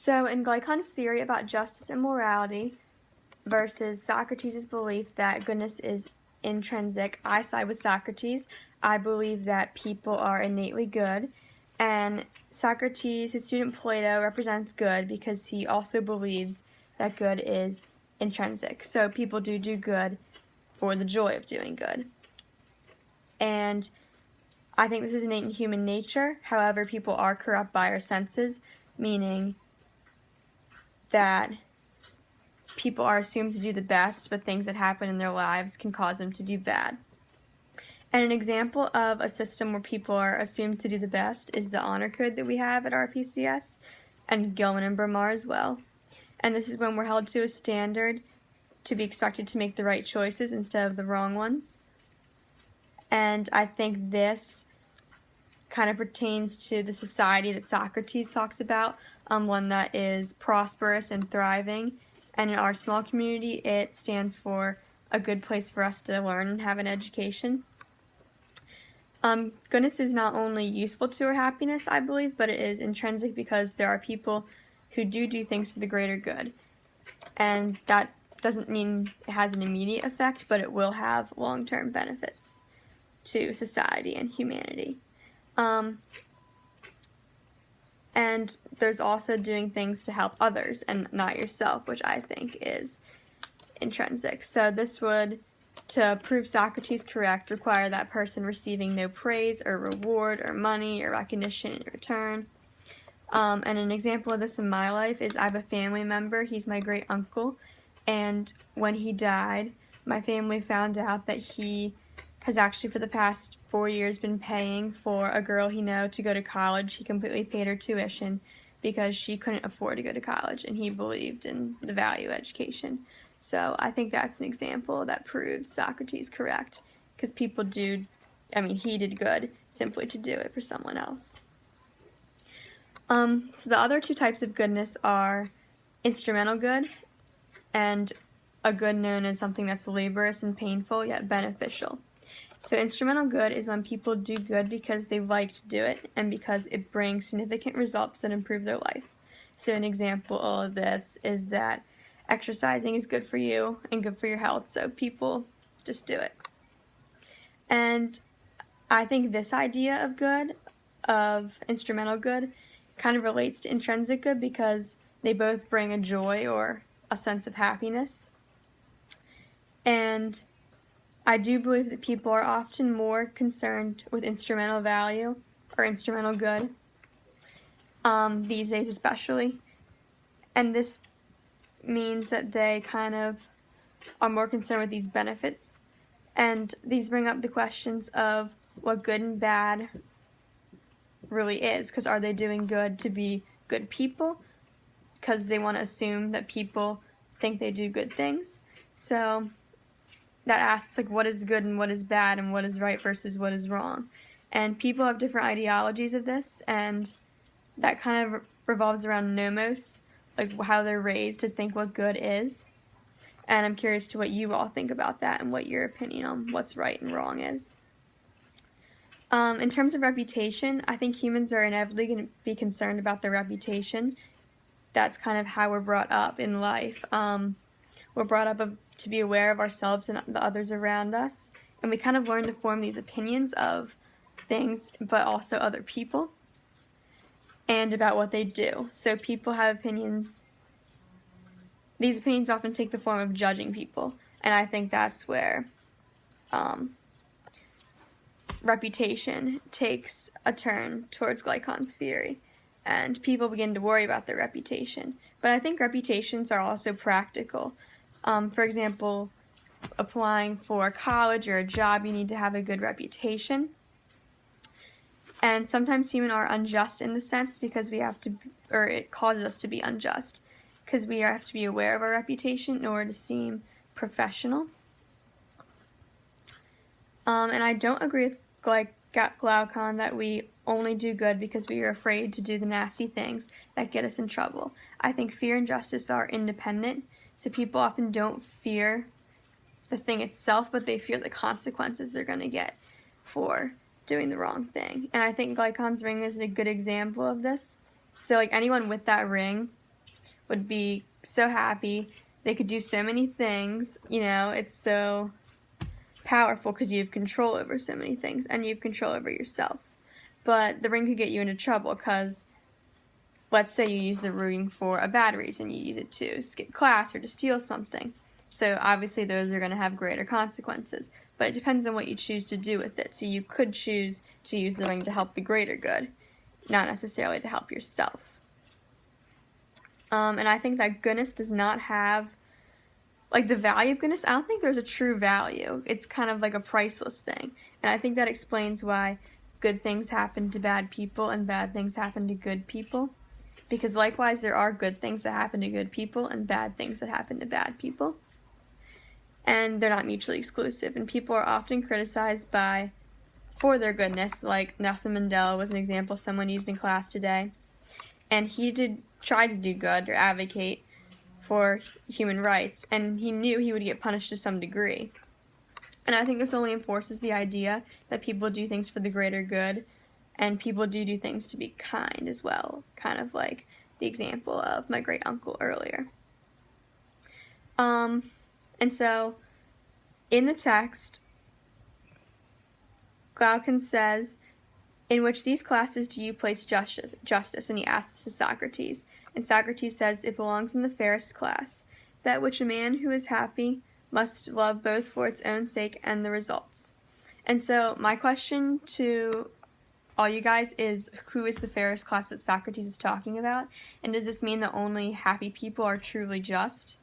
So in Glaucon's theory about justice and morality versus Socrates' belief that goodness is intrinsic, I side with Socrates. I believe that people are innately good, and Socrates, his student Plato, represents good because he also believes that good is intrinsic. So people do good for the joy of doing good. And I think this is innate in human nature. However, people are corrupt by our senses, meaning that people are assumed to do the best, but things that happen in their lives can cause them to do bad. And an example of a system where people are assumed to do the best is the honor code that we have at RPCS, and Gilman and Bremar as well. And this is when we're held to a standard to be expected to make the right choices instead of the wrong ones. And I think this kind of pertains to the society that Socrates talks about, one that is prosperous and thriving. And in our small community, it stands for a good place for us to learn and have an education. Goodness is not only useful to our happiness, I believe, but it is intrinsic because there are people who do things for the greater good. And that doesn't mean it has an immediate effect, but it will have long-term benefits to society and humanity. And there's also doing things to help others and not yourself, which I think is intrinsic. So this would, to prove Socrates correct, require that person receiving no praise or reward or money or recognition in return. And an example of this in my life is I have a family member, he's my great uncle, and when he died, my family found out that he has actually for the past 4 years been paying for a girl he knew to go to college. He completely paid her tuition because she couldn't afford to go to college, and he believed in the value of education. So I think that's an example that proves Socrates correct, because people he did good simply to do it for someone else. So the other two types of goodness are instrumental good and a good known as something that's laborious and painful yet beneficial. So instrumental good is when people do good because they like to do it and because it brings significant results that improve their life. So an example of this is that exercising is good for you and good for your health, so people just do it. And I think this idea of good, of instrumental good, kind of relates to intrinsic good because they both bring a joy or a sense of happiness. And I do believe that people are often more concerned with instrumental value or instrumental good, these days especially. And this means that they kind of are more concerned with these benefits. And these bring up the questions of what good and bad really is, because are they doing good to be good people? Because they want to assume that people think they do good things. So that asks, like, what is good and what is bad and what is right versus what is wrong. And people have different ideologies of this, and that kind of revolves around nomos, like how they're raised to think what good is. And I'm curious to what you all think about that and what your opinion on what's right and wrong is. In terms of reputation, I think humans are inevitably going to be concerned about their reputation. That's kind of how we're brought up in life. We're brought up to be aware of ourselves and the others around us, and we kind of learn to form these opinions of things, but also other people, and about what they do. So people have opinions. These opinions often take the form of judging people, and I think that's where reputation takes a turn towards Glaucon's theory, and people begin to worry about their reputation. But I think reputations are also practical. For example, applying for college or a job, you need to have a good reputation. And sometimes humans are unjust in the sense because it causes us to be unjust, because we have to be aware of our reputation in order to seem professional. And I don't agree with Glaucon that we only do good because we are afraid to do the nasty things that get us in trouble. I think fear and justice are independent, so people often don't fear the thing itself, but they fear the consequences they're going to get for doing the wrong thing. And I think Glaucon's ring is a good example of this. So like anyone with that ring would be so happy. They could do so many things, you know, it's so powerful because you have control over so many things, and you have control over yourself. But the ring could get you into trouble because, let's say you use the ring for a bad reason. You use it to skip class or to steal something. So obviously those are going to have greater consequences. But it depends on what you choose to do with it. So you could choose to use the ring to help the greater good, not necessarily to help yourself. And I think that goodness does not have, like, the value of goodness. I don't think there's a true value. It's kind of like a priceless thing. And I think that explains why good things happen to bad people and bad things happen to good people. Because likewise, there are good things that happen to good people and bad things that happen to bad people. And they're not mutually exclusive. And people are often criticized for their goodness. Like Nelson Mandela was an example someone used in class today. And he try to do good or advocate for human rights, and he knew he would get punished to some degree. And I think this only enforces the idea that people do things for the greater good, and people do things to be kind as well, kind of like the example of my great uncle earlier. And so in the text, Glaucon says, "In which these classes do you place justice?" And he asks to Socrates. And Socrates says, "It belongs in the fairest class, that which a man who is happy must love both for its own sake and the results." And so my question to all you guys is, who is the fairest class that Socrates is talking about? And does this mean that only happy people are truly just?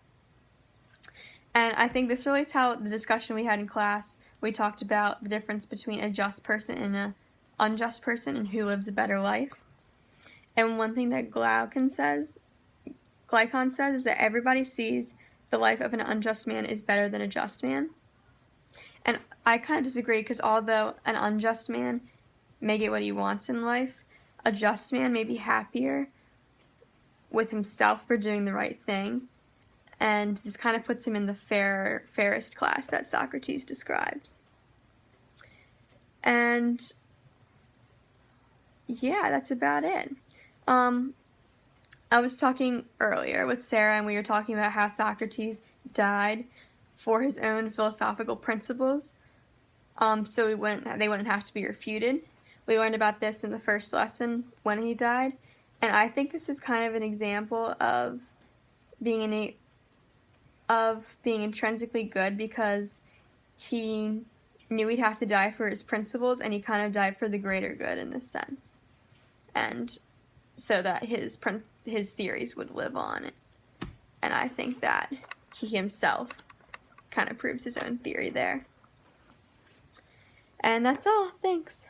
And I think this relates how the discussion we had in class, we talked about the difference between a just person and an unjust person and who lives a better life. And one thing that Glaucon says is that everybody sees the life of an unjust man is better than a just man. And I kind of disagree, because although an unjust man may get what he wants in life, a just man may be happier with himself for doing the right thing. And this kind of puts him in the fairest class that Socrates describes. And yeah, that's about it. I was talking earlier with Sarah, and we were talking about how Socrates died for his own philosophical principles, so they wouldn't have to be refuted. We learned about this in the first lesson when he died, and I think this is kind of an example of being intrinsically good, because he knew he'd have to die for his principles, and he kind of died for the greater good in this sense, and so that his theories would live on. And I think that he himself kind of proves his own theory there. And that's all. Thanks.